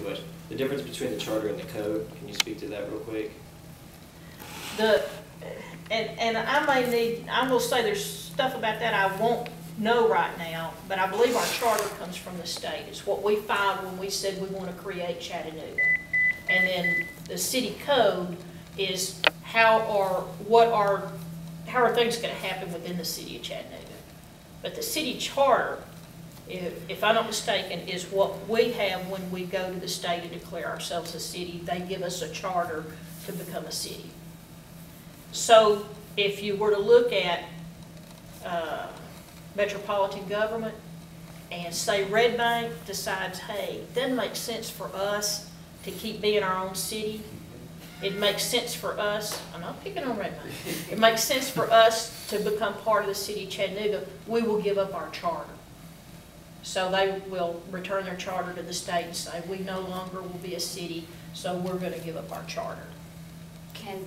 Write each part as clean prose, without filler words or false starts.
question. The difference between the charter and the code, can you speak to that real quick? And I will say there's stuff about that I won't know right now, but I believe our charter comes from the state. It's what we filed when we said we want to create Chattanooga. And then the city code is how are things going to happen within the city of Chattanooga. But the city charter, if I'm not mistaken, is what we have when we go to the state and declare ourselves a city. They give us a charter to become a city. So if you were to look at metropolitan government and say Red Bank decides, hey, it doesn't make sense for us to keep being our own city. It makes sense for us, I'm not picking on Red Bank, it makes sense for us to become part of the city of Chattanooga, we will give up our charter. So they will return their charter to the state and say, we no longer will be a city, so we're going to give up our charter. Can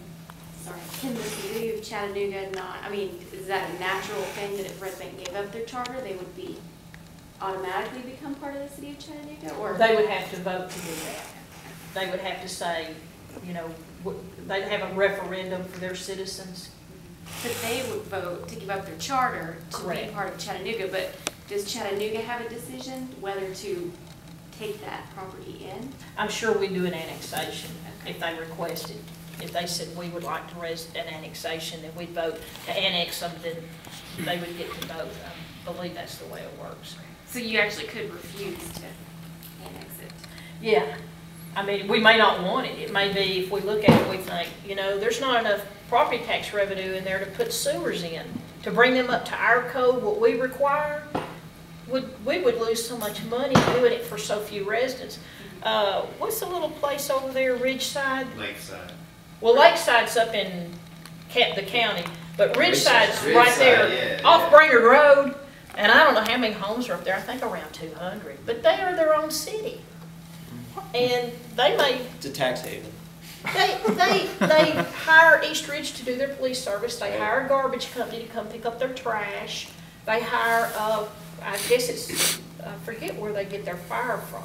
the city of Chattanooga not, I mean, is that a natural thing that if Red Bank gave up their charter, they would be automatically become part of the city of Chattanooga? Or they would have to vote to do that. They would have to say, you know, they'd have a referendum for their citizens. But they would vote to give up their charter to Correct. be part of Chattanooga. But does Chattanooga have a decision whether to take that property in? I'm sure we'd do an annexation if they requested. If they said we would like to raise an annexation, then we'd vote to annex them, then they would get to vote. I believe that's the way it works. So you actually could refuse to annex it? Yeah. I mean, we may not want it. It may be, if we look at it, we think, you know, there's not enough property tax revenue in there to put sewers in. To bring them up to our code, what we require, we would lose so much money doing it for so few residents. What's the little place over there, Ridgeside? Lakeside. Well, Lakeside's up in the county, but Ridgeside's Ridgeside, right there, yeah, off Brainerd Road, and I don't know how many homes are up there. I think around 200. But they are their own city, and they may. It's a tax haven. They hire East Ridge to do their police service. They hire a garbage company to come pick up their trash. They hire, I guess it's, I forget where they get their fire from.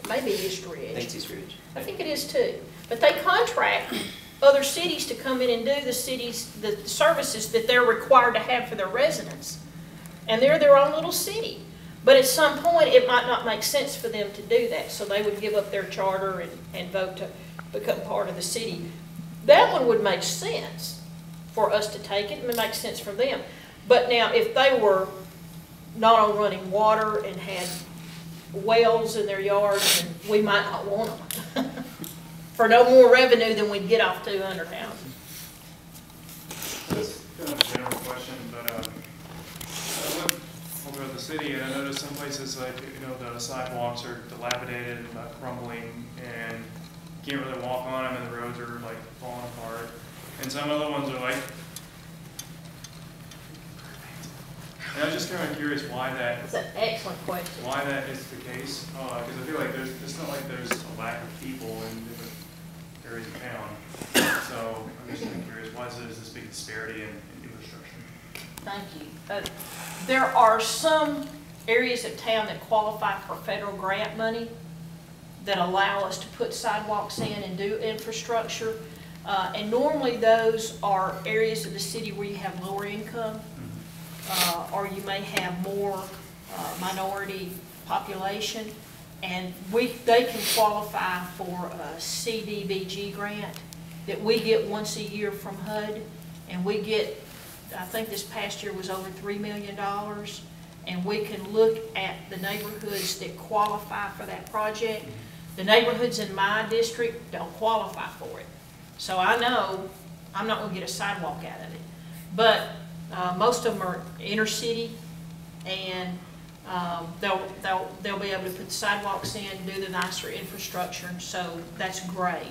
Maybe East Ridge. I think it's East Ridge. I think it is too. But they contract other cities to come in and do the services that they're required to have for their residents. And they're their own little city. But at some point, it might not make sense for them to do that. So they would give up their charter and vote to become part of the city. That one would make sense for us to take it, and it makes sense for them. But now, if they were not on running water and had wells in their yards, then we might not want them. For no more revenue than we'd get off 200 houses. That's kind of a general question, but I went over to the city and I noticed some places, like, you know, the sidewalks are dilapidated and crumbling, and you can't really walk on them, and the roads are like falling apart. And some other ones are like, and I was just kind of curious why that. That's an excellent question. Why that is the case? Because I feel like it's not like there's a lack of people in different areas of town. So I'm just kind of curious, why is this big disparity in infrastructure? Thank you. There are some areas of town that qualify for federal grant money that allow us to put sidewalks in and do infrastructure. And normally those are areas of the city where you have lower income, or you may have more minority population. And they can qualify for a CDBG grant that we get once a year from HUD. And we get, I think this past year was over $3 million. And we can look at the neighborhoods that qualify for that project. The neighborhoods in my district don't qualify for it. So I know I'm not going to get a sidewalk out of it. But most of them are inner city, and they'll be able to put the sidewalks in, do the nicer infrastructure, so that's great.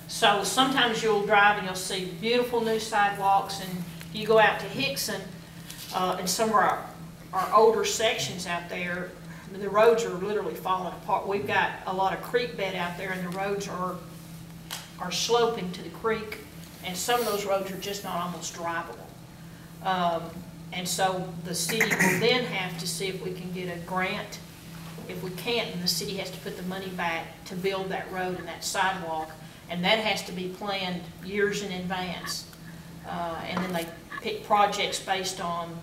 So sometimes you'll drive and you'll see beautiful new sidewalks, and you go out to Hickson, and some of our older sections out there, the roads are literally falling apart. We've got a lot of creek bed out there, and the roads are sloping to the creek, and some of those roads are just not almost drivable. And so the city will then have to see if we can get a grant If we can't, then the city has to put the money back to build that road and that sidewalk, and that has to be planned years in advance. And then they pick projects based on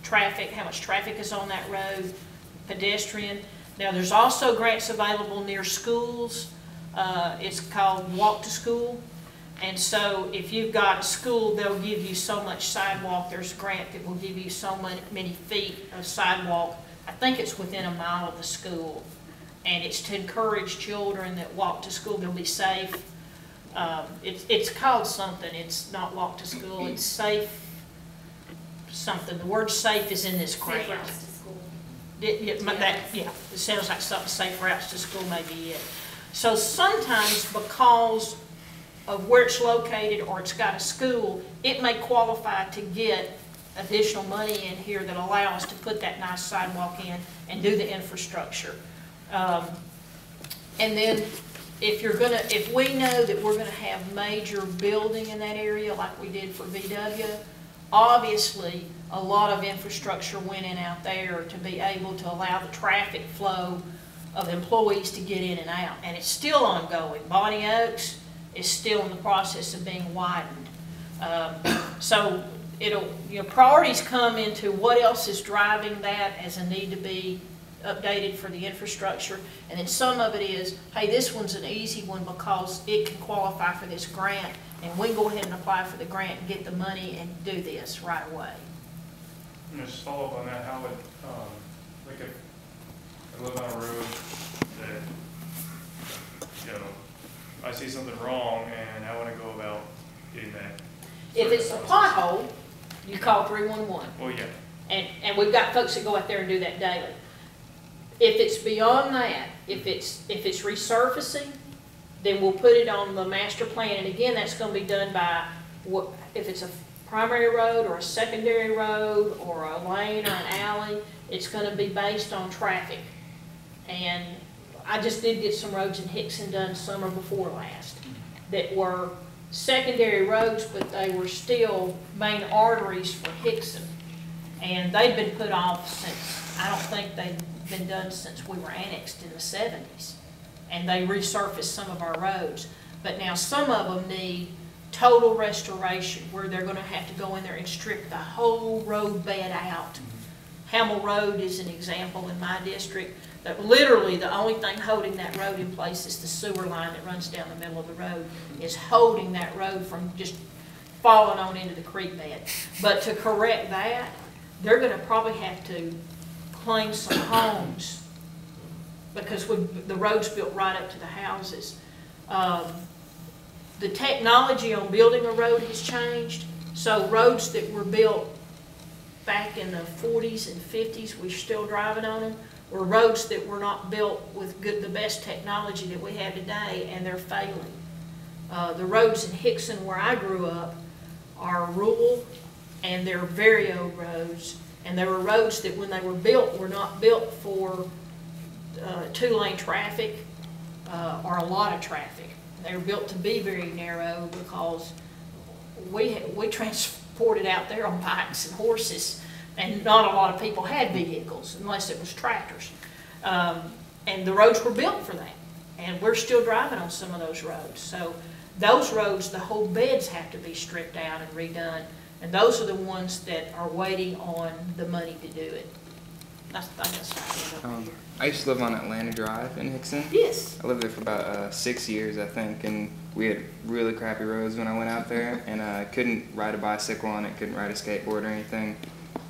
traffic, how much traffic is on that road, pedestrian. Now, there's also grants available near schools. It's called Walk to School. And so if you've got a school, they'll give you so much sidewalk. There's a grant that will give you so many feet of sidewalk. I think it's within a mile of the school. And it's to encourage children that walk to school. They'll be safe. It's called something. It's not walk to school. It's safe something. The word safe is in this grant. Safe routes to school. It sounds like something, safe routes to school may be it. So sometimes because of where it's located or it's got a school, it may qualify to get additional money in here that allow us to put that nice sidewalk in and do the infrastructure. And then if we know that we're gonna have major building in that area like we did for VW, obviously a lot of infrastructure went in out there to be able to allow the traffic flow of employees to get in and out. And it's still ongoing. Bonnie Oaks is still in the process of being widened. So priorities come into what else is driving that as a need to be updated for the infrastructure. And then some of it is, hey, this one's an easy one because it can qualify for this grant, and we can go ahead and apply for the grant and get the money and do this right away. And just follow up on that, how would, like if I live on a road that, I see something wrong and I want to go about getting that. If it's a pothole, you call 311. Well, yeah. And we've got folks that go out there and do that daily. If it's beyond that, if it's resurfacing, then we'll put it on the master plan. And again, that's going to be done by if it's a primary road or a secondary road or a lane or an alley, it's going to be based on traffic. And I just did get some roads in Hickson done summer before last that were secondary roads, but they were still main arteries for Hickson. And they've been put off since, I don't think they've been done since we were annexed in the 70s. And they resurfaced some of our roads. But now some of them need total restoration, where they're going to have to go in there and strip the whole road bed out. Hamill Road is an example in my district. That literally the only thing holding that road in place is the sewer line that runs down the middle of the road, is holding that road from just falling on into the creek bed. But to correct that, they're going to probably have to claim some homes because the road's built right up to the houses. The technology on building a road has changed, so roads that were built back in the 40s and 50s, we're still driving on them, or roads that were not built with the best technology that we have today, and they're failing. The roads in Hickson, where I grew up, are rural, and they're very old roads, and there were roads that when they were built were not built for two-lane traffic or a lot of traffic. They were built to be very narrow because we transported out there on bikes and horses, and not a lot of people had vehicles unless it was tractors. And the roads were built for that, and we're still driving on some of those roads. So those roads, the whole beds have to be stripped out and redone, and those are the ones that are waiting on the money to do it. I used to live on Atlanta Drive in Hickson. Yes. I lived there for about 6 years, I think, and we had really crappy roads when I went out there, and I couldn't ride a bicycle on it, couldn't ride a skateboard or anything.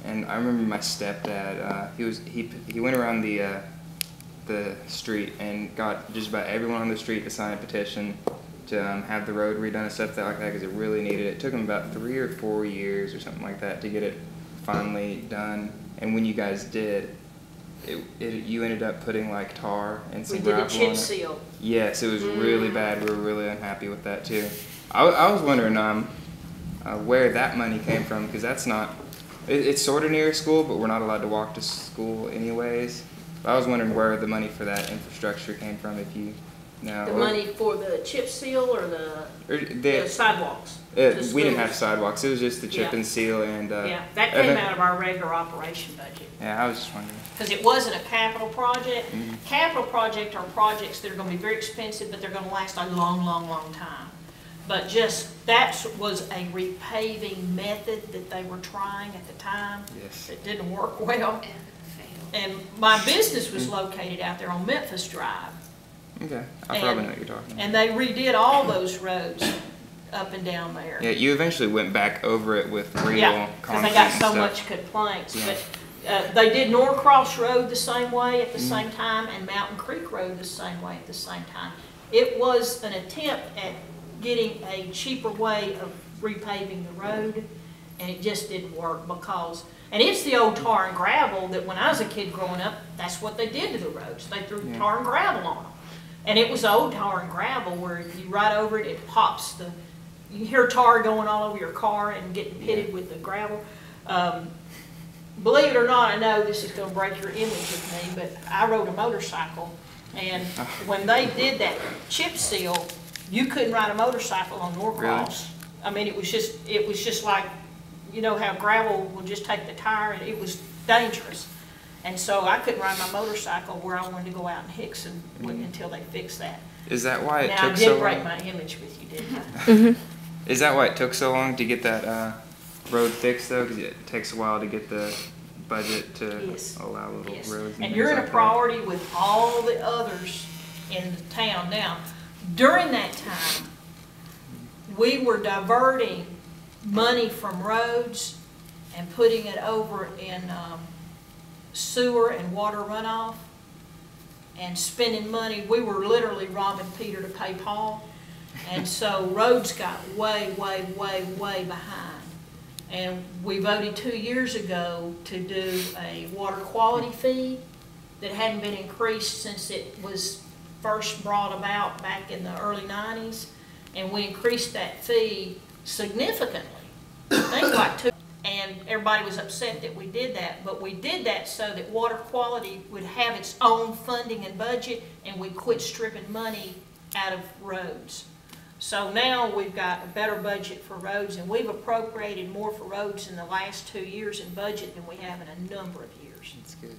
And I remember my stepdad, he went around the street and got just about everyone on the street to sign a petition to have the road redone and stuff like that because it really needed it. It took him about 3 or 4 years or something like that to get it finally done. And when you guys did, you ended up putting like tar and some gravel on it. We did a chip seal. Yes, it was really bad. We were really unhappy with that too. I was wondering where that money came from, because that's not, it's sort of near a school, but we're not allowed to walk to school anyways. But I was wondering where the money for that infrastructure came from, if you No. The money for the chip seal or the The sidewalks? we didn't have sidewalks. It was just the chip Yeah. and seal and. Yeah, that came out of our regular operation budget. Yeah, I was just wondering. Because it wasn't a capital project. Mhm. Capital projects are projects that are gonna be very expensive, but they're gonna last a long, long, long time. But that was a repaving method that they were trying at the time. Yes. It didn't work well. And fail. And my business was located out there on Memphis Drive. Okay, I probably know what you're talking about. And they redid all those roads up and down there. Yeah, you eventually went back over it with real Yeah, because concrete they got and so stuff. much complaints. Yeah. But they did Norcross Road the same way at the same time, and Mountain Creek Road the same way at the same time. It was an attempt at getting a cheaper way of repaving the road, and it just didn't work because, and it's the old tar and gravel that when I was a kid growing up, that's what they did to the roads. They threw Yeah. tar and gravel on them. And it was old tar and gravel where if you ride over it, it pops you can hear tar going all over your car and getting pitted with the gravel. Believe it or not, I know this is gonna break your image of me, but I rode a motorcycle, and when they did that chip seal, you couldn't ride a motorcycle on Norcross. I mean, it was just like, you know how gravel will just take the tire, and it was dangerous. And so I couldn't ride my motorcycle where I wanted to go out in Hickson until they fixed that. Is that why it Now, I took so did long? break my image with you, didn't I? Is that why it took so long to get that road fixed though? Because it takes a while to get the budget to Yes. allow little Yes. roads. And things you're in a like that. priority with all the others in the town. Now, during that time, we were diverting money from roads and putting it over in sewer and water runoff and spending money. We were literally robbing Peter to pay Paul. And so roads got way, way, way, way behind. And we voted 2 years ago to do a water quality fee that hadn't been increased since it was first brought about back in the early 90s. And we increased that fee significantly. Things like and everybody was upset that we did that, but we did that so that water quality would have its own funding and budget, and we quit stripping money out of roads. So now we've got a better budget for roads, and we've appropriated more for roads in the last 2 years in budget than we have in a number of years. That's good.